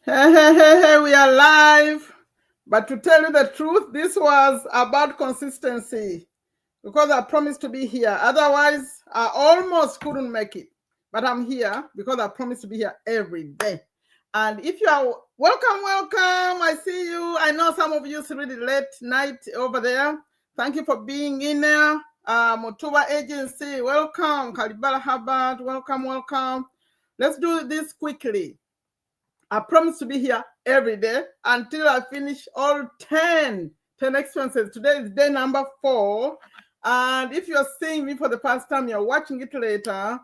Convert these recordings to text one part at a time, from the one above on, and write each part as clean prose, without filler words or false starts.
Hey, we are live. But to tell you the truth, this was about consistency because I promised to be here. Otherwise, I almost couldn't make it. But I'm here because I promised to be here every day. And if you are welcome. I see you. I know some of you it's really late night over there. Thank you for being in there. Motuba Agency, welcome. Kalibala Hubbard, welcome. Let's do this quickly. I promise to be here every day until I finish all 10 expenses. Today is day number 4. And if you're seeing me for the first time, you're watching it later,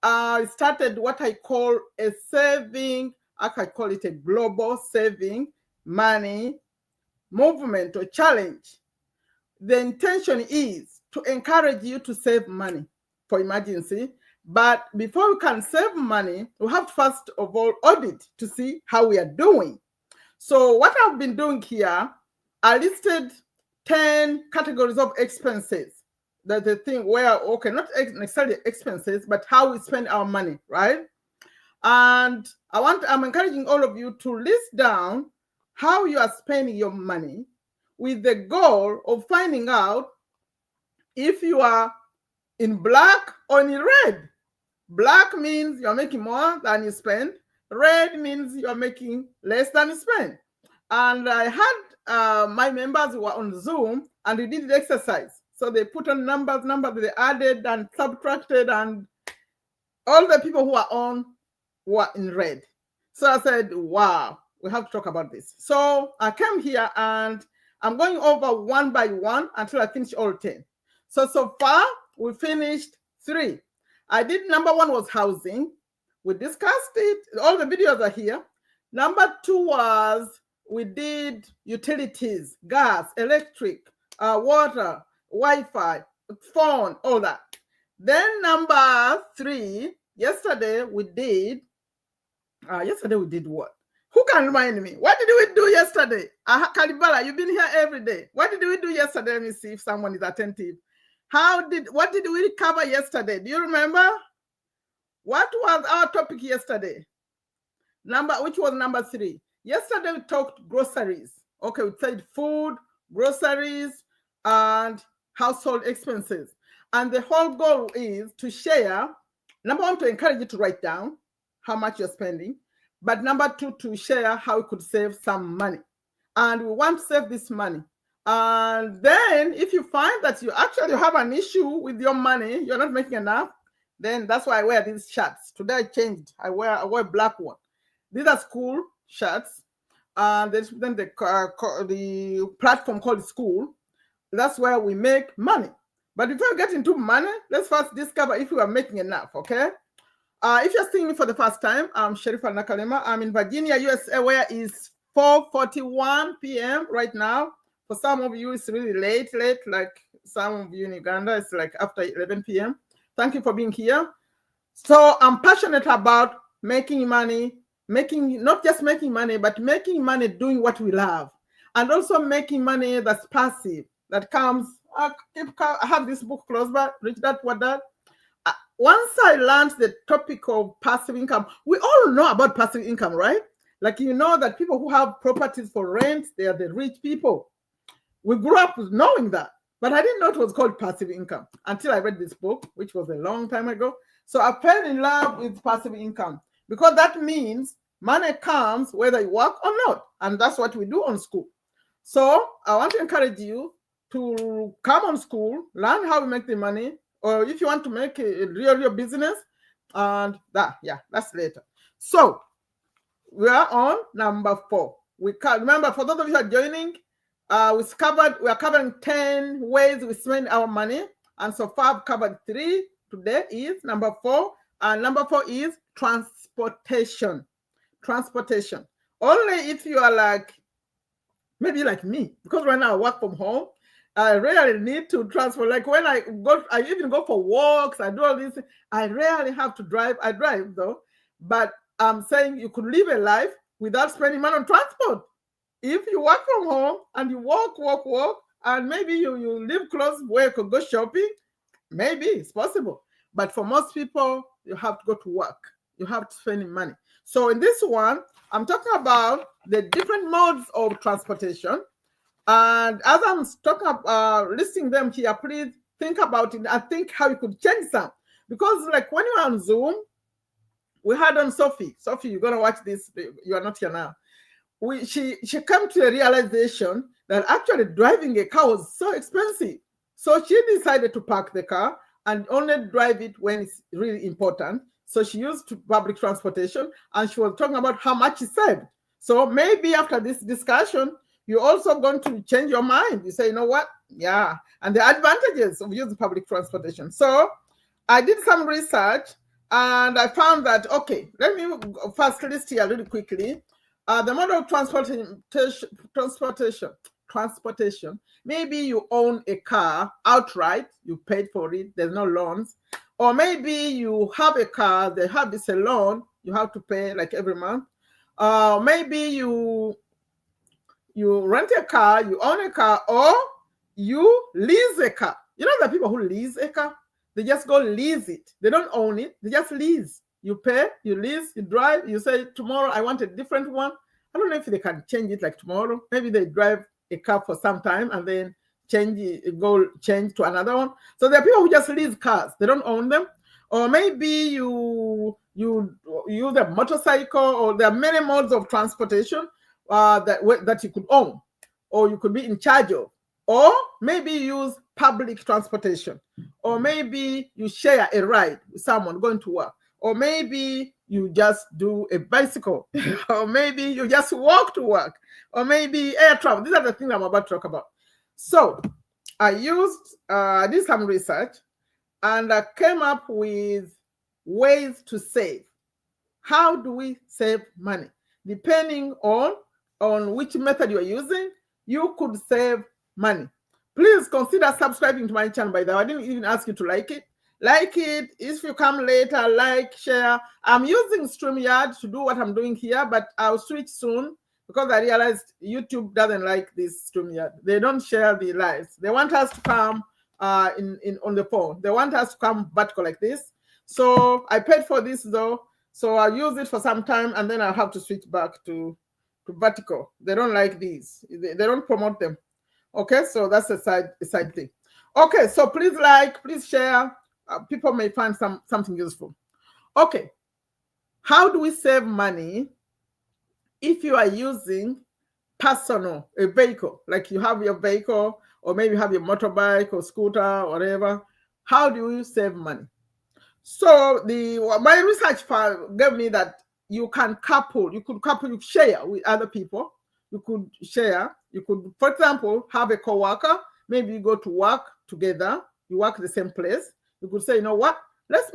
I started what I call a saving, I could call it a global saving money movement or challenge. The intention is to encourage you to save money for emergency. But before we can save money, we have to first of all audit to see how we are doing. So what I've been doing here, I listed 10 categories of expenses. That's the thing where, okay, not necessarily expenses, but how we spend our money, right? And I'm encouraging all of you to list down how you are spending your money with the goal of finding out if you are in black or in red. Black means you're making more than you spend. Red means you're making less than you spend. And I had my members who were on Zoom and we did the exercise. So they put on numbers they added and subtracted, and all the people who are on were in red. So I said, wow, we have to talk about this. So I came here and I'm going over one by one until I finish all 10. So far, we finished 3. I did number 1 was housing. We discussed it. All the videos are here. Number 2 was we did utilities, gas, electric, water, Wi-Fi, phone, all that. Then number 3, yesterday we did what? Who can remind me? What did we do yesterday? Kalibala, you've been here every day. What did we do yesterday? Let me see if someone is attentive. What did we cover yesterday? Do you remember? What was our topic yesterday? Which was number 3? Yesterday we talked groceries. Okay, we said food, groceries, and household expenses. And the whole goal is to share, number 1, to encourage you to write down how much you're spending, but number 2, to share how you could save some money. And we want to save this money. And then if you find that you actually have an issue with your money, you're not making enough, then that's why I wear these shirts. Today I changed. I wear black one. These are Skool shirts. And then the platform called Skool. That's where we make money. But before we get into money, let's first discover if we are making enough, okay? If you're seeing me for the first time, I'm Sherifa Nakalema. I'm in Virginia, USA, where it's 4:41 p.m. right now. For some of you, it's really late, like some of you in Uganda, it's like after 11 p.m. Thank you for being here. So I'm passionate about making money, not just making money, but making money doing what we love. And also making money that's passive, that comes, I have this book close by, Rich Dad, Poor Dad. Once I learned the topic of passive income, we all know about passive income, right? Like, you know that people who have properties for rent, they are the rich people. We grew up knowing that, but I didn't know it was called passive income until I read this book, which was a long time ago. So I fell in love with passive income because that means money comes whether you work or not. And that's what we do on Skool. So I want to encourage you to come on Skool, learn how we make the money, or if you want to make a real business, and that's later. So we are on number 4. We can remember, for those of you who are joining, we are covering 10 ways we spend our money, and so far I've covered 3. Today is number 4, and number 4 is transportation. Only if you are like, maybe like me, because right now I work from home, I rarely need to transport. Like when I even go for walks, I do all this. I rarely have to drive. I drive though, but I'm saying you could live a life without spending money on transport. If you work from home and you walk, and maybe you live close where you could go shopping, maybe it's possible. But for most people, you have to go to work. you have to spend money. So in this one, I'm talking about the different modes of transportation. And as I'm talking listing them here, please think about it and think how you could change some. Because like when you're on Zoom, we had on Sophie. Sophie, you're gonna watch this. You are not here now. She came to a realization that actually driving a car was so expensive. So she decided to park the car and only drive it when it's really important. So she used public transportation, and she was talking about how much she saved. So maybe after this discussion, you're also going to change your mind. You say, you know what? Yeah. And the advantages of using public transportation. So I did some research and I found that, okay, let me first list here really quickly. The mode of transportation. Maybe you own a car outright, you paid for it, there's no loans. Or maybe you have a car, they have this a loan, you have to pay like every month. Maybe you rent a car, you own a car, or you lease a car. You know the people who lease a car? They just go lease it. They don't own it, they just lease. You pay, you lease, you drive, you say, tomorrow I want a different one. I don't know if they can change it like tomorrow. Maybe they drive a car for some time and then change to another one. So there are people who just lease cars. They don't own them. Or maybe you use a motorcycle, or there are many modes of transportation that you could own, or you could be in charge of. Or maybe you use public transportation. Or maybe you share a ride with someone going to work. Or maybe you just do a bicycle. Or maybe you just walk to work. Or maybe air travel. These are the things I'm about to talk about. So I did some research, and I came up with ways to save. How do we save money? Depending on which method you are using, you could save money. Please consider subscribing to my channel, by the way. I didn't even ask you to like it. Like it. If you come later, like, share. I'm using StreamYard to do what I'm doing here, but I'll switch soon because I realized YouTube doesn't like this StreamYard. They don't share the lives. They want us to come on the phone. They want us to come vertical like this. So I paid for this though. So I'll use it for some time and then I'll have to switch back to vertical. They don't like these. They don't promote them. Okay, so that's a side thing. Okay, so please like, please share. People may find something useful. Okay, how do we save money if you are using a vehicle? Like you have your vehicle, or maybe you have your motorbike or scooter or whatever. How do you save money? So my research gave me that you could share with other people. You could share. You could, for example, have a co-worker. Maybe you go to work together. You work at the same place. You could say, you know what? Let's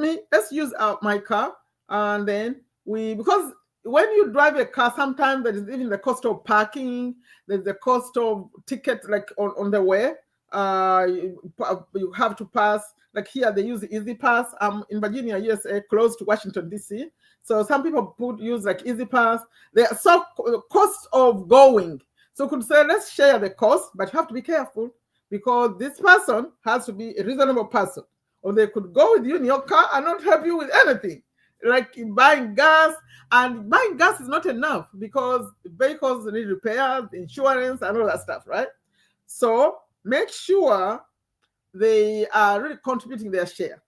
use my car, and then because when you drive a car, sometimes there is even the cost of parking. There's the cost of ticket, like on the way. You have to pass. Like here, they use Easy Pass. In Virginia, USA, close to Washington D.C. So some people use like Easy Pass. There are some costs of going. So could say, let's share the cost, but you have to be careful because this person has to be a reasonable person. Or they could go with you in your car and not help you with anything. Like buying gas, and buying gas is not enough because vehicles need repairs, insurance, and all that stuff, right? So make sure they are really contributing their share.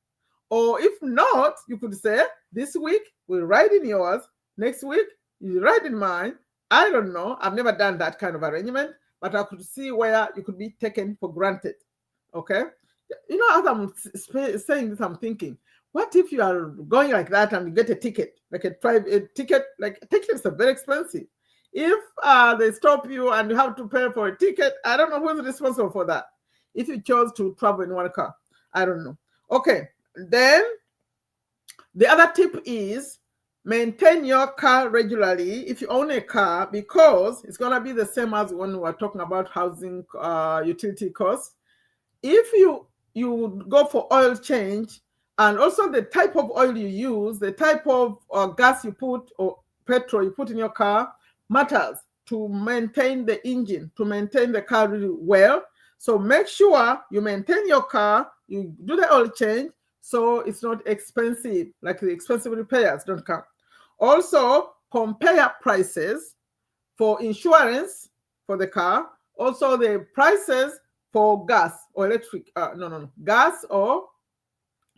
Or if not, you could say, this week we'll ride in yours, next week you ride in mine. I don't know. I've never done that kind of arrangement, but I could see where you could be taken for granted. Okay? You know, as I'm saying this, I'm thinking, what if you are going like that and you get a ticket, like a ticket? Like tickets are very expensive. If they stop you and you have to pay for a ticket, I don't know who's responsible for that. If you chose to travel in one car, I don't know. Okay, then the other tip is maintain your car regularly if you own a car, because it's going to be the same as when we were talking about housing utility costs. If you go for oil change, and also the type of oil you use, the type of gas you put or petrol you put in your car matters to maintain the engine, to maintain the car really well. So make sure you maintain your car, you do the oil change, so it's not expensive, like the expensive repairs don't come. Also, compare prices for insurance for the car, also the prices for gas or electric, gas or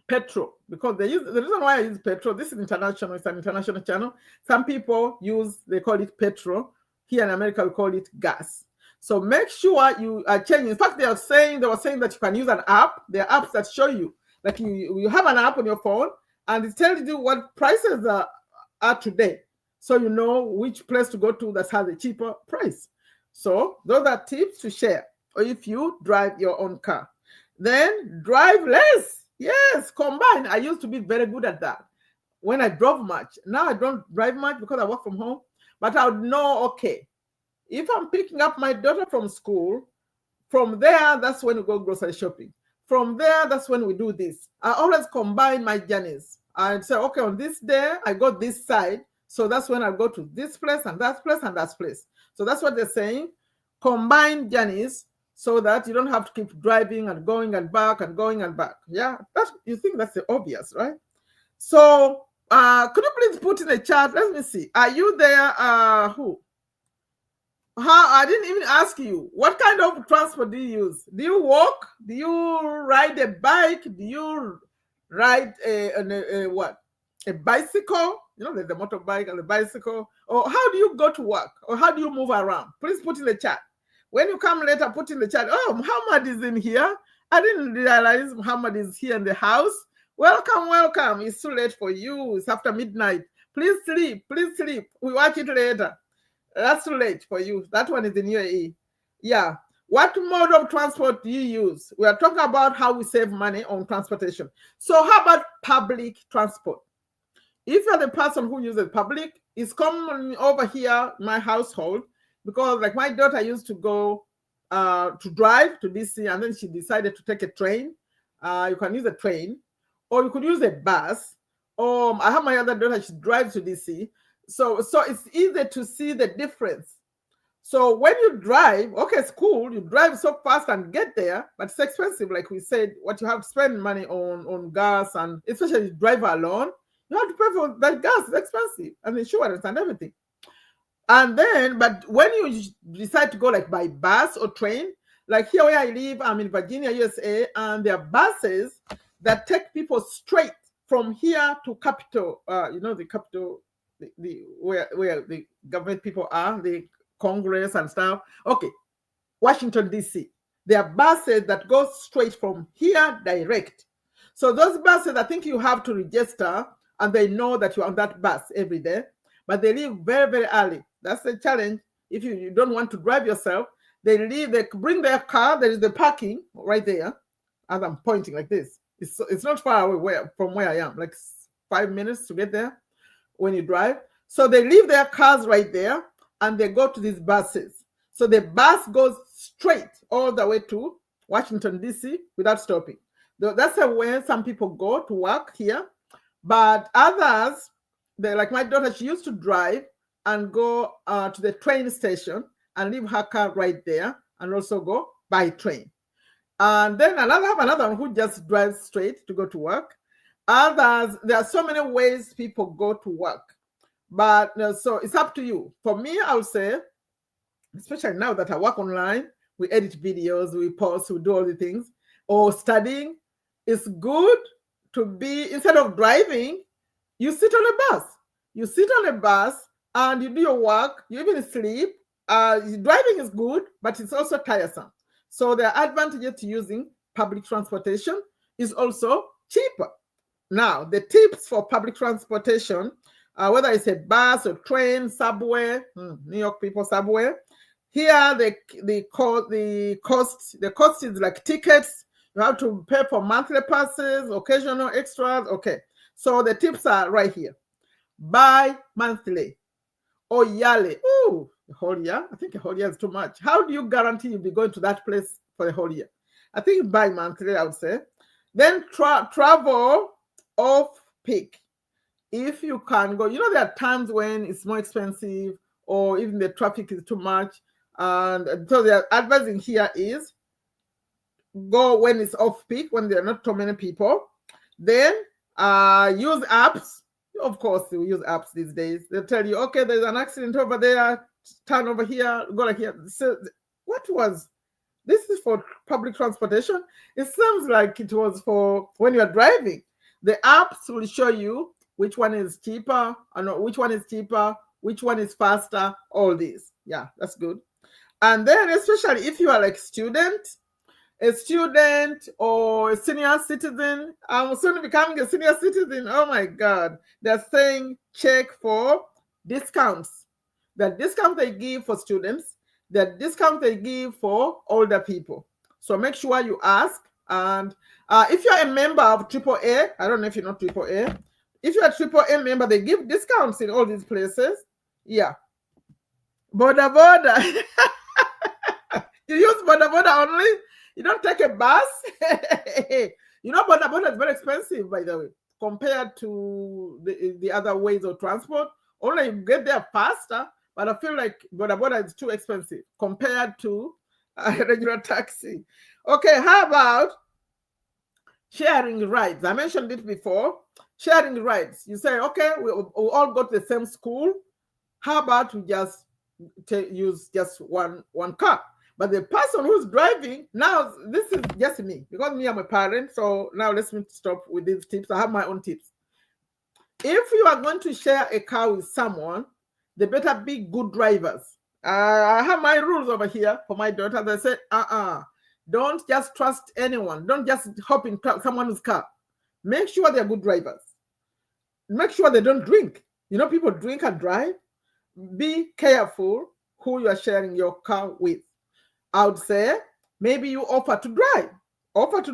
petrol, because they use, the reason why I use petrol, this is international, it's an international channel. Some people they call it petrol. Here in America, we call it gas. So make sure you are changing. In fact, they were saying that you can use an app. There are apps that show you, like you have an app on your phone and it tells you what prices are today. So you know which place to go to that has a cheaper price. So those are tips to share. Or if you drive your own car, then drive less. Yes, combine. I used to be very good at that when I drove much. Now I don't drive much because I work from home. But I would know, okay, if I'm picking up my daughter from school, from there, that's when we go grocery shopping. From there, that's when we do this. I always combine my journeys. I'd say, okay, on this day, I go this side. So that's when I go to this place and that place and that place. So that's what they're saying. Combine journeys so that you don't have to keep driving and going and back and going and back. Yeah, you think that's the obvious, right? So could you please put in the chat? Let me see. Are you there? Who? I didn't even ask you. What kind of transport do you use? Do you walk? Do you ride a bike? Do you ride a bicycle? You know, there's the motorbike and the bicycle. Or how do you go to work? Or how do you move around? Please put in the chat. When you come later, put in the chat. Oh, Muhammad is in here. I didn't realize Muhammad is here in the house. Welcome, welcome. It's too late for you. It's after midnight. Please sleep. Please sleep. We watch it later. That's too late for you. That one is in UAE. Yeah. What mode of transport do you use? We are talking about how we save money on transportation. So how about public transport? If you're the person who uses public, it's common over here in my household, because like my daughter used to go to drive to DC, and then she decided to take a train. You can use a train, or you could use a bus. Or I have my other daughter, she drives to DC. So it's easy to see the difference. So when you drive, okay, it's cool, you drive so fast and get there, but it's expensive. Like we said, what you have to spend money on gas, and especially if you drive alone, you have to pay for that gas. It's expensive, and insurance and everything. And then, but when you decide to go like by bus or train, like here where I live, I'm in Virginia, USA, and there are buses that take people straight from here to Capitol, the Capitol, where the government people are, the Congress and stuff. Okay, Washington, D.C. There are buses that go straight from here direct. So those buses, I think you have to register, and they know that you're on that bus every day, but they leave very, very early. That's the challenge. If you don't want to drive yourself, they bring their car. There is the parking right there, as I'm pointing like this. It's not far away from where I am, like 5 minutes to get there when you drive. So they leave their cars right there, and they go to these buses. So the bus goes straight all the way to Washington, D.C. without stopping. That's where some people go to work here. But others, like my daughter, she used to drive and go to the train station and leave her car right there, and also go by train. And then another one who just drives straight to go to work. Others, there are so many ways people go to work. But so it's up to you. For me, I would say, especially now that I work online, we edit videos, we post, we do all the things, or studying, it's good to be, instead of driving, you sit on a bus. You sit on a bus and you do your work, you even sleep. Driving is good, but it's also tiresome. So the advantage to using public transportation is also cheaper. Now, the tips for public transportation, whether it's a bus or train, subway, New York people subway, here the cost is like tickets. You have to pay for monthly passes, occasional extras. Okay, so the tips are right here. Buy monthly or yearly. Ooh, the whole year? I think a whole year is too much. How do you guarantee you'll be going to that place for the whole year? I think buy monthly, I would say. Then travel off peak. If you can go, there are times when it's more expensive, or even the traffic is too much. And so the advising here is go when it's off peak, when there are not too many people. Then use apps. Of course, we use apps these days. They'll tell you, okay, there's an accident over there, turn over here, go like here. So what was this? Is for public transportation? It sounds like it was for when you're driving. The apps will show you which one is cheaper, which one is cheaper, which one is faster, all these. Yeah, that's good. And then especially if you are like a student or a senior citizen. I'm soon becoming a senior citizen. Oh my God. They're saying check for discounts. The discount they give for students, the discount they give for older people. So make sure you ask. And if you're a member of AAA, I don't know if you know AAA. If you're a AAA member, they give discounts in all these places. Yeah. Boda boda. You use boda boda only? You don't take a bus? You know, boda boda is very expensive, by the way, compared to the other ways of transport. Only you get there faster, but I feel like boda boda is too expensive compared to a regular taxi. Okay, how about sharing rides? I mentioned it before. Sharing rides. You say, okay, we all go to the same school. How about we just use just one car? But the person who's driving, now this is just me, because me, I'm a parent. So now let's stop with these tips. I have my own tips. If you are going to share a car with someone, they better be good drivers. I have my rules over here for my daughter. They say, don't just trust anyone. Don't just hop in someone's car. Make sure they're good drivers. Make sure they don't drink. You know, people drink and drive. Be careful who you are sharing your car with. I would say maybe you offer to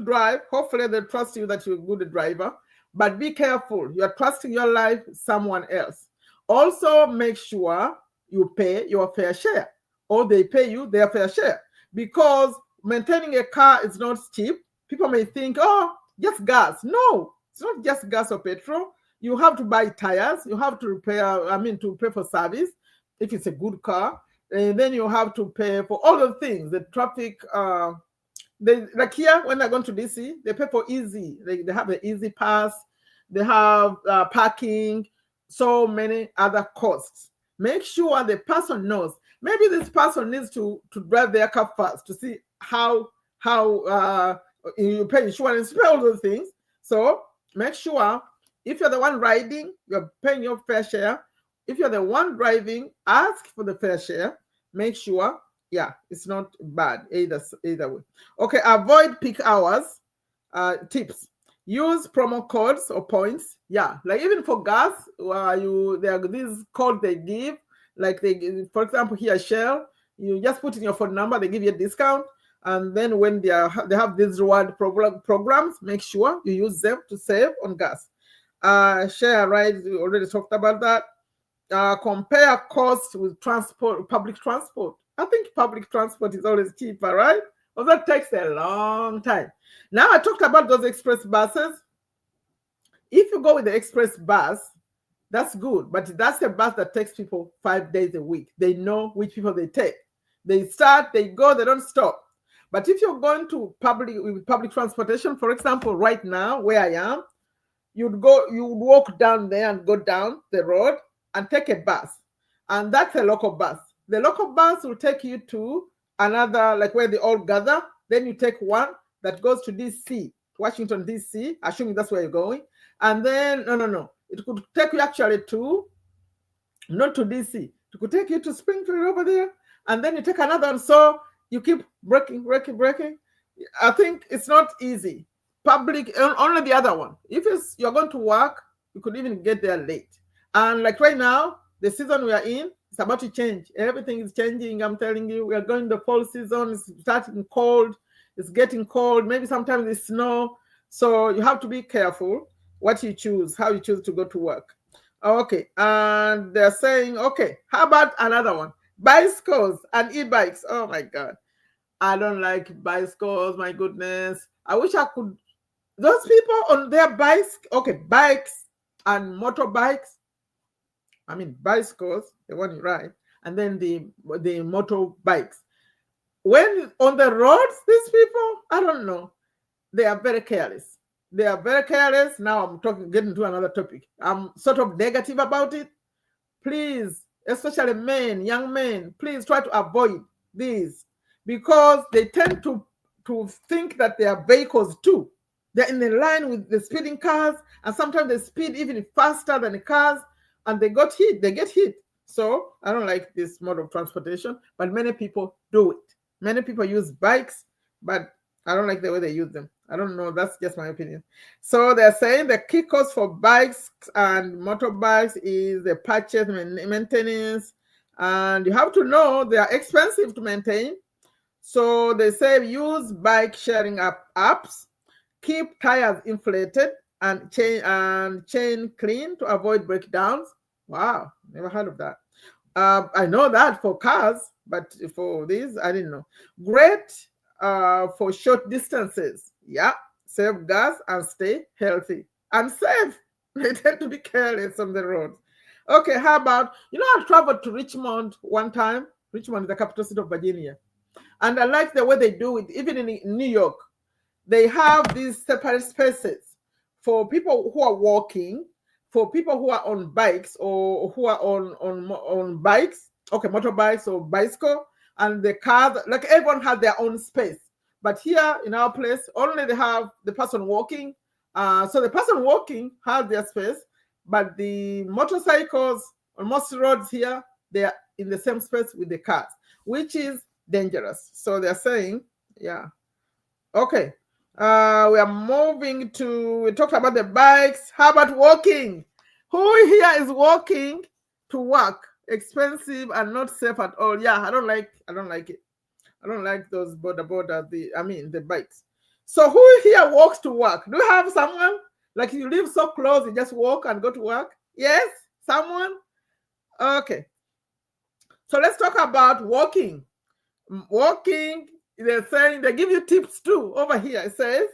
drive. Hopefully they trust you that you're a good driver. But be careful. You're trusting your life someone else. Also, make sure you pay your fair share, or they pay you their fair share. Because maintaining a car is not cheap. People may think, oh, just gas. No, it's not just gas or petrol. You have to buy tires. You have to to pay for service if it's a good car. And then you have to pay for all the things, the traffic. They like here when they're going to DC, they pay for easy. They have the easy pass. They have parking. So many other costs. Make sure the person knows. Maybe this person needs to drive their car first to see how you pay insurance, pay all those things. So make sure if you're the one riding, you're paying your fair share. If you're the one driving, ask for the fair share. Make sure, it's not bad either way. Okay, avoid peak hours. Tips: use promo codes or points. Yeah, like even for gas, there are these codes they give. Like for example, here Shell, you just put in your phone number, they give you a discount. And then when they have these reward programs, make sure you use them to save on gas. Share rides, we already talked about that. Compare costs with public transport. I think public transport is always cheaper, right? Well, that takes a long time. Now I talked about those express buses. If you go with the express bus, that's good, but that's a bus that takes people 5 days a week. They know which people they take. They start, they go, they don't stop. But if you're going to public transportation, for example, right now where I am, you would walk down there and go down the road and take a bus. And that's a local bus. The local bus will take you to another, like where they all gather. Then you take one that goes to DC, Washington, DC, assuming that's where you're going. And then, no. It could take you actually not to DC. It could take you to Springfield over there. And then you take another one. So you keep braking. I think it's not easy. Public, only the other one. If you're going to work, you could even get there late. And like right now, the season we are in, it's about to change. Everything is changing. I'm telling you, we are going the fall season. It's starting cold. It's getting cold. Maybe sometimes it's snow. So you have to be careful what you choose, how you choose to go to work. Okay. And they're saying, okay, how about another one? Bicycles and e-bikes. Oh my God. I don't like bicycles. My goodness. I wish I could. Those people on their bikes and motorbikes. I mean, bicycles, the one you ride, and then the motorbikes. When on the roads, these people, I don't know, they are very careless. they are very careless. Now I'm getting to another topic. I'm sort of negative about it. Please, especially men, young men, please try to avoid these, because they tend to think that they are vehicles too. They're in the line with the speeding cars, and sometimes they speed even faster than the cars, and they get hit. So I don't like this mode of transportation, but many people do it. Many people use bikes, but I don't like the way they use them. I don't know. That's just my opinion. So they're saying the key cost for bikes and motorbikes is the purchase and maintenance. And you have to know they are expensive to maintain. So they say use bike sharing apps, keep tires inflated, and chain clean to avoid breakdowns. Wow, never heard of that. I know that for cars, but for these, I didn't know. Great for short distances. Yeah, save gas and stay healthy and safe. They tend to be careless on the road. Okay, how about, I traveled to Richmond one time. Richmond is the capital city of Virginia. And I like the way they do it, even in New York. They have these separate spaces for people who are walking, for people who are on bikes or who are on bikes, okay, motorbikes or bicycle, and the cars, like everyone has their own space. But here in our place, only they have the person walking. So the person walking has their space, but the motorcycles on most roads here, they are in the same space with the cars, which is dangerous. So they're saying, yeah. Okay. We are moving to, we talked about the bikes. How about walking? Who here is walking to work? Expensive and not safe at all. Yeah, I don't like it. I don't like those the bikes. So who here walks to work? Do you have someone? Like you live so close, you just walk and go to work? Yes? Someone? Okay. So let's talk about walking. Walking, they're saying, they give you tips too. Over here, it says,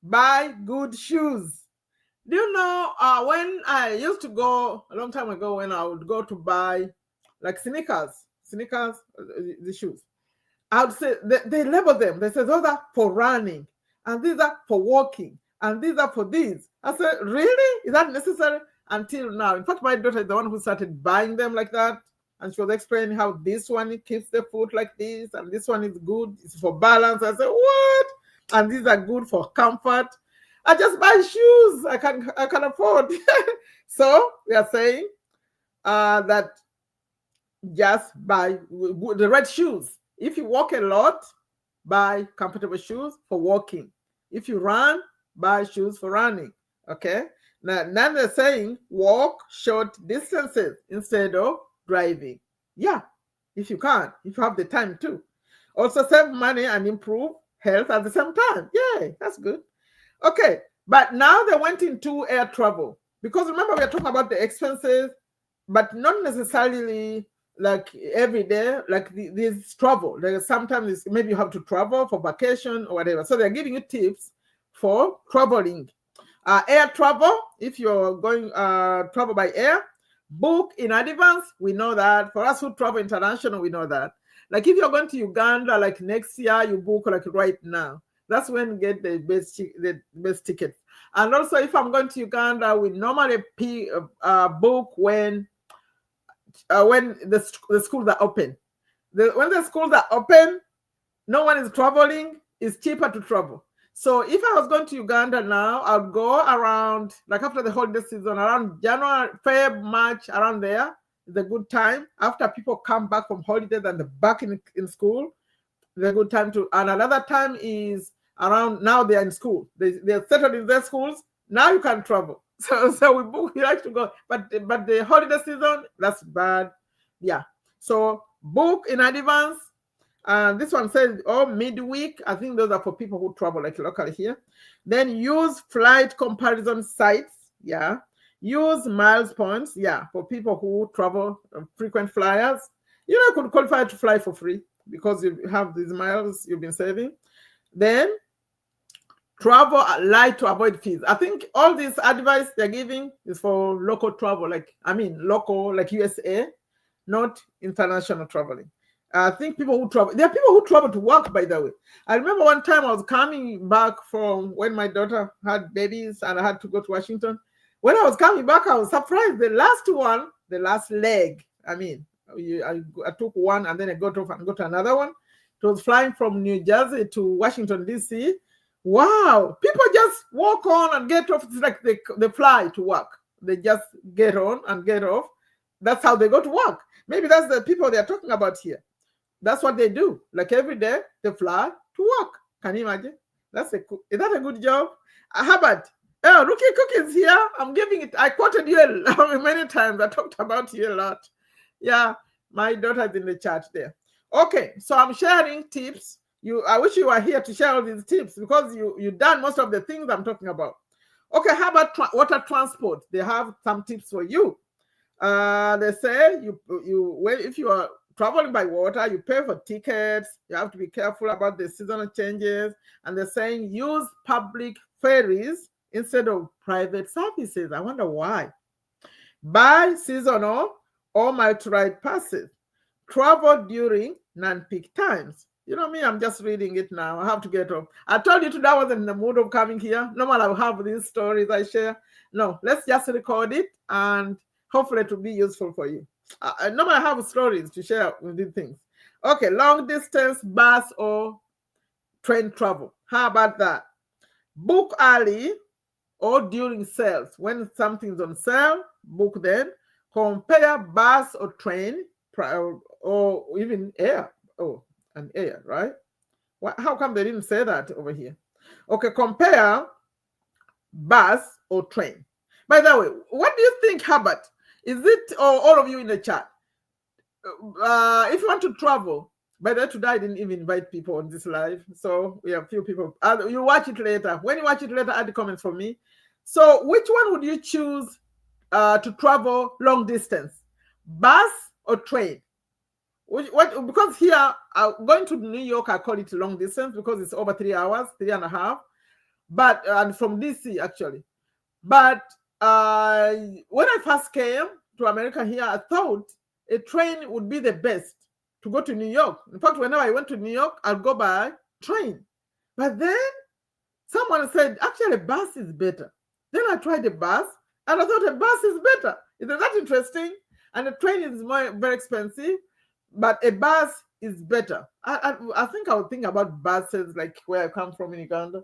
buy good shoes. Do you know, when I used to go, a long time ago, when I would go to buy, like sneakers, the shoes, I would say, they label them. They say, those are for running, and these are for walking, and these are for these. I said, really? Is that necessary? Until now. In fact, my daughter is the one who started buying them like that. And she was explaining how this one keeps the foot like this, and this one is good, it's for balance. I said, what? And these are good for comfort. I just buy shoes I can afford. So we are saying that just buy the right shoes. If you walk a lot, buy comfortable shoes for walking. If you run, buy shoes for running. Okay. Now they're saying walk short distances instead of driving. Yeah, if you can, if you have the time too. Also save money and improve health at the same time. Yay, that's good. Okay, but now they went into air travel, because remember we are talking about the expenses, but not necessarily like every day, like this travel. Like sometimes maybe you have to travel for vacation or whatever. So they're giving you tips for traveling. Air travel, if you're going travel by air, book in advance. We know that. For us who travel international, we know that. Like if you're going to Uganda, like next year, you book like right now. That's when you get the best ticket. And also, if I'm going to Uganda, we normally book when the schools are open. When the schools are open, no one is traveling. It's cheaper to travel. So if I was going to Uganda now, I'd go around, like after the holiday season, around January, February, March, around there is a good time. After people come back from holidays and they're back in school, it's a good time to. And another time is around, now they're in school. They're settled in their schools. Now you can travel. So we like to go. But the holiday season, that's bad. Yeah. So book in advance. This one says, midweek. I think those are for people who travel like locally here. Then use flight comparison sites. Yeah. Use miles points. Yeah. For people who travel, frequent flyers. You could qualify to fly for free because you have these miles you've been saving. Then travel light to avoid fees. I think all this advice they're giving is for local travel, local, like USA, not international traveling. I think people who travel, there are people who travel to work, by the way. I remember one time I was coming back from when my daughter had babies and I had to go to Washington. When I was coming back, I was surprised. The last one, the last leg, I mean, I took one and then I got off and got another one. It was flying from New Jersey to Washington, D.C. Wow. People just walk on and get off. It's like they fly to work. They just get on and get off. That's how they go to work. Maybe that's the people they're talking about here. That's what they do. Like every day, they fly to work. Can you imagine? Is that a good job? Herbert, oh, Rookie Cookies here. I'm giving it. I quoted you many times. I talked about you a lot. Yeah, my daughter's in the chat there. Okay, so I'm sharing tips. I wish you were here to share all these tips because you've done most of the things I'm talking about. Okay, how about water transport? They have some tips for you. They say if you are traveling by water, you pay for tickets. You have to be careful about the seasonal changes. And they're saying use public ferries instead of private services. I wonder why. Buy seasonal or multi-ride passes. Travel during non-peak times. You know me, I'm just reading it now. I have to get off. I told you today I wasn't in the mood of coming here. Normally I'll have these stories I share. No, let's just record it and hopefully it will be useful for you. Normally I have stories to share with these things. Okay, long distance bus or train travel. How about that? Book early or during sales. When something's on sale, book then. Compare bus or train or even air. Oh, an air, right? How come they didn't say that over here? Okay, compare bus or train. By the way, what do you think, Herbert? Is it, or all of you in the chat, if you want to travel, by the way, today I didn't even invite people on this live, so we have few people. You watch it later. When you watch it later, add the comments for me. So which one would you choose to travel long distance? Bus or train? Because here, going to New York, I call it long distance because it's over 3 hours, 3.5. But, and from DC actually. But when I first came to America here, I thought a train would be the best to go to New York. In fact, whenever I went to New York, I'd go by train. But then someone said, actually, a bus is better. Then I tried a bus, and I thought a bus is better. Isn't that interesting? And a train is very expensive, but a bus is better. I think I would think about buses like where I come from in Uganda.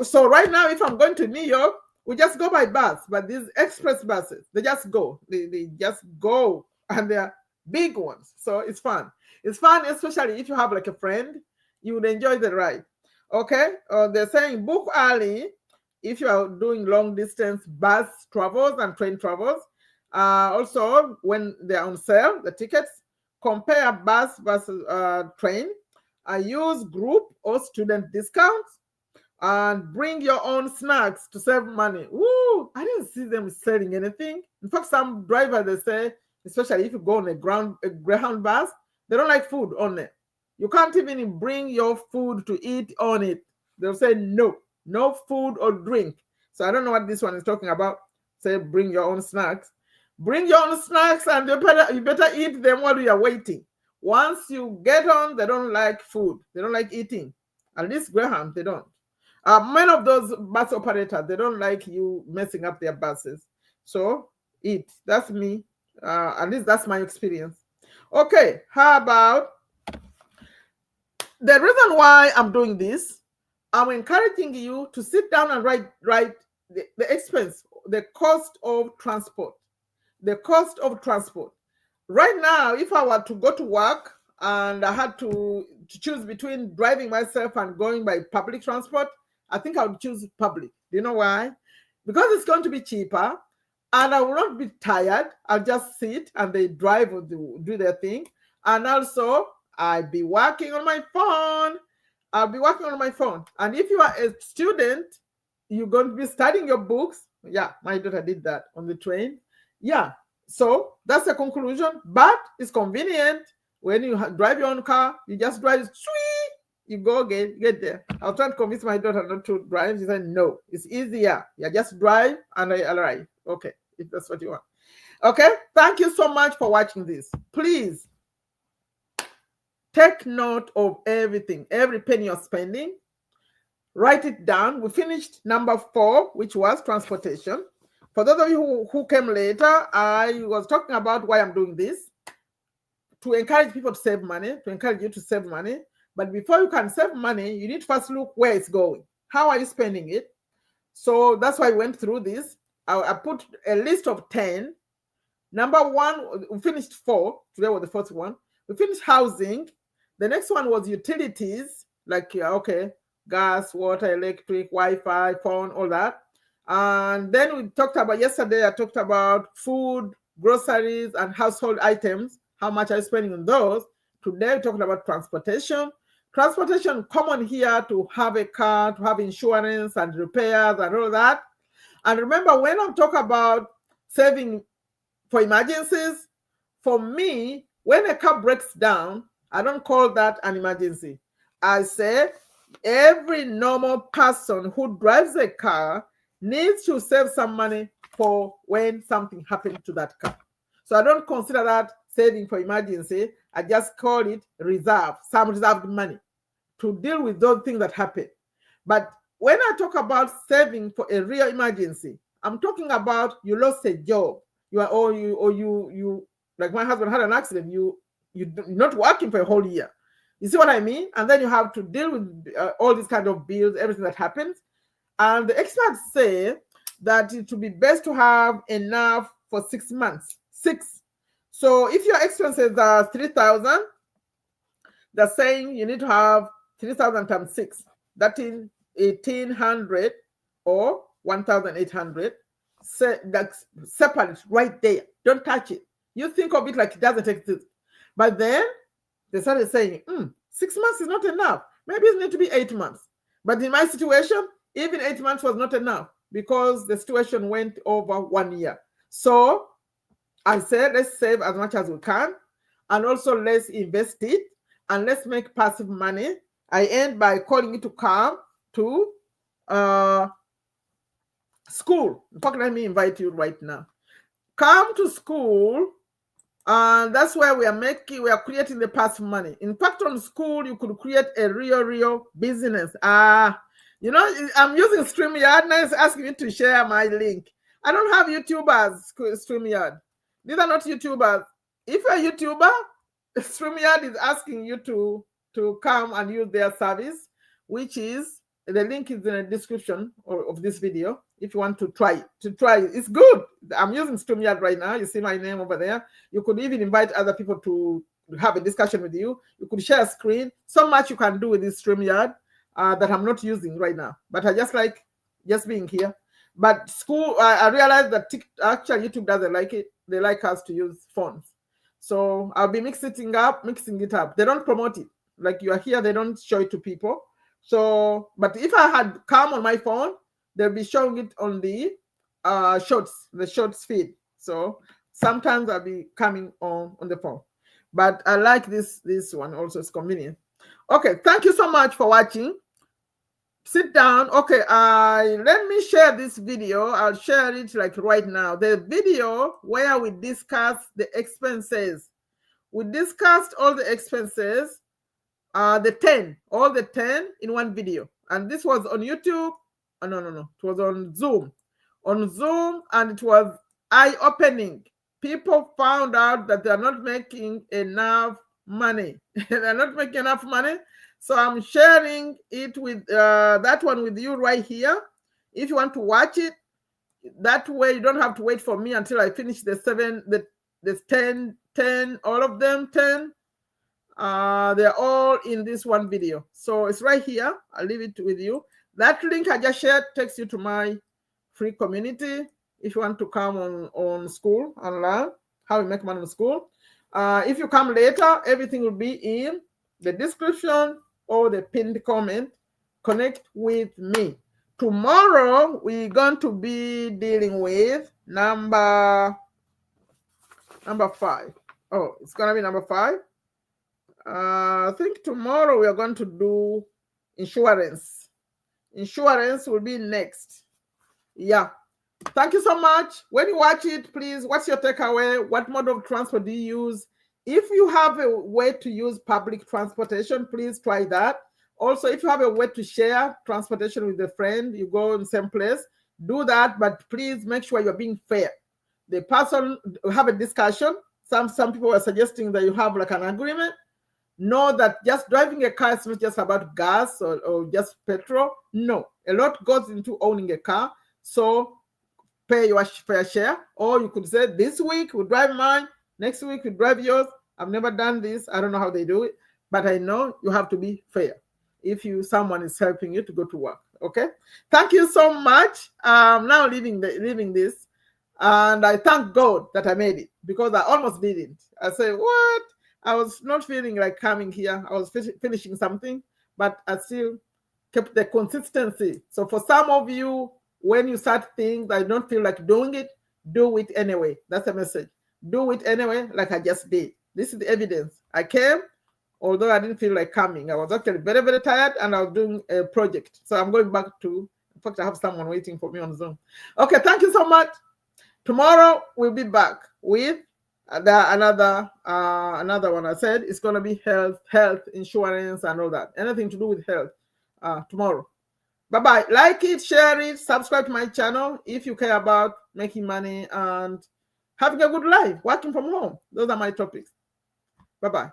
So right now, if I'm going to New York, we just go by bus. But these express buses, they just go. They just go, and they're big ones. So it's fun. It's fun, especially if you have like a friend, you would enjoy the ride. Okay, they're saying book early if you are doing long distance bus travels and train travels. Also, when they're on sale, the tickets, compare bus versus train. Use group or student discounts, and bring your own snacks to save money. Woo! I didn't see them selling anything. In fact, some drivers, they say, especially if you go on a Greyhound bus, they don't like food on it. You can't even bring your food to eat on it. They'll say no food or drink. So I don't know what this one is talking about. Say bring your own snacks. Bring your own snacks, and you better eat them while you are waiting. Once you get on, they don't like food. They don't like eating. At least Greyhound, they don't. Many of those bus operators, they don't like you messing up their buses. So eat. That's me. At least that's my experience. Okay, how about the reason why I'm doing this? I'm encouraging you to sit down and write the expense, the cost of transport. The cost of transport. Right now, if I were to go to work and I had to choose between driving myself and going by public transport, I think I would choose public. Do you know why? Because it's going to be cheaper and I will not be tired. I'll just sit and they drive or do their thing. And also, I'll be working on my phone. And if you are a student, you're going to be studying your books. Yeah, my daughter did that on the train. Yeah, so that's the conclusion. But it's convenient. When you drive your own car, you just drive, you go get there. I was trying to convince my daughter not to drive. She said, no, it's easier. You just drive and I arrive. Okay, if that's what you want. Okay, thank you so much for watching this. Please Take note of everything, every penny you're spending. Write it down. We finished number 4, which was transportation. For those of you who came later, I was talking about why I'm doing this. To encourage people to save money, to encourage you to save money. But before you can save money, you need to first look where it's going. How are you spending it? So that's why I went through this. I put a list of 10. Number 1, we finished 4. Today was the 4th one. We finished housing. The next one was utilities, like, okay, gas, water, electric, Wi-Fi, phone, all that. And then we talked about, yesterday I talked about food, groceries, and household items. How much are you spending on those? Today we're talking about transportation. Transportation, common here to have a car, to have insurance and repairs and all that. And remember, when I'm talking about saving for emergencies, for me, when a car breaks down, I don't call that an emergency. I say every normal person who drives a car needs to save some money for when something happens to that car. So I don't consider that saving for emergency. I just call it reserve, some reserved money to deal with those things that happen. But when I talk about saving for a real emergency, I'm talking about you lost a job. You like my husband had an accident. You're not working for a whole year. You see what I mean? And then you have to deal with all these kind of bills, everything that happens. And the experts say that it would be best to have enough for 6 months. 6. So if your expenses are 3,000, they're saying you need to have 3,000 times 6. That is 1,800 or 1,800. That's separate right there. Don't touch it. You think of it like it doesn't exist. But then they started saying, 6 months is not enough. Maybe it needs to be 8 months. But in my situation, even 8 months was not enough because the situation went over 1 year. So I said, let's save as much as we can. And also let's invest it. And let's make passive money. I end by calling it to come to Skool. In fact, let me invite you right now. Come to Skool, and that's where we are creating the passive money. In fact, on Skool, you could create a real business. I'm using StreamYard. Now it's asking me to share my link. I don't have YouTubers, StreamYard. These are not YouTubers. If you're a YouTuber, StreamYard is asking you to come and use their service, which is, the link is in the description of this video. If you want to try it, it's good. I'm using StreamYard right now. You see my name over there. You could even invite other people to have a discussion with you. You could share a screen. So much you can do with this StreamYard that I'm not using right now. But I just like being here. But Skool, I realized that actually YouTube doesn't like it. They like us to use phones. So I'll be mixing it up. They don't promote it. Like you are here, they don't show it to people. So, but if I had come on my phone, they'll be showing it on the shorts feed. So sometimes I'll be coming on the phone. But I like this one also. It's convenient. Okay, thank you so much for watching. Sit down. Okay, let me share this video. I'll share it like right now. The video where we discuss the expenses. We discussed all the expenses, all the 10 in one video. And this was on YouTube. Oh, no. It was on Zoom. And it was eye-opening. People found out that they're not making enough money. They're not making enough money. So I'm sharing it with that one with you right here. If you want to watch it, that way you don't have to wait for me until I finish the 10, all of them, 10. They're all in this one video. So it's right here. I'll leave it with you. That link I just shared takes you to my free community. If you want to come on Skool and learn how we make money on Skool. If you come later, everything will be in the description or the pinned comment. Connect with me. Tomorrow, we're going to be dealing with number 5. Oh, it's going to be number 5. I think tomorrow we are going to do insurance. Insurance will be next. Yeah. Thank you so much. When you watch it, please, what's your takeaway? What mode of transport do you use? If you have a way to use public transportation, please try that. Also, if you have a way to share transportation with a friend, you go in the same place, do that, but please make sure you're being fair. The person, have a discussion. Some people are suggesting that you have like an agreement. Know that just driving a car is not just about gas or just petrol. No, a lot goes into owning a car. So pay your fair share. Or you could say, this week we drive mine, next week we drive yours. I've never done this. I don't know how they do it, but I know you have to be fair if someone is helping you to go to work. Okay. Thank you so much. I'm now leaving this. And I thank God that I made it, because I almost didn't. I said, what? I was not feeling like coming here. I was finishing something, but I still kept the consistency. So for some of you, when you start things that you don't feel like doing it, do it anyway. That's the message. Do it anyway, like I just did. This is the evidence. I came, although I didn't feel like coming. I was actually very, very tired, and I was doing a project. So I'm going back to, in fact, I have someone waiting for me on Zoom. Okay, thank you so much. Tomorrow we'll be back with another one. I said it's going to be health insurance and all that. Anything to do with health tomorrow. Bye-bye. Like it, share it, subscribe to my channel if you care about making money and having a good life, working from home. Those are my topics. Bye-bye.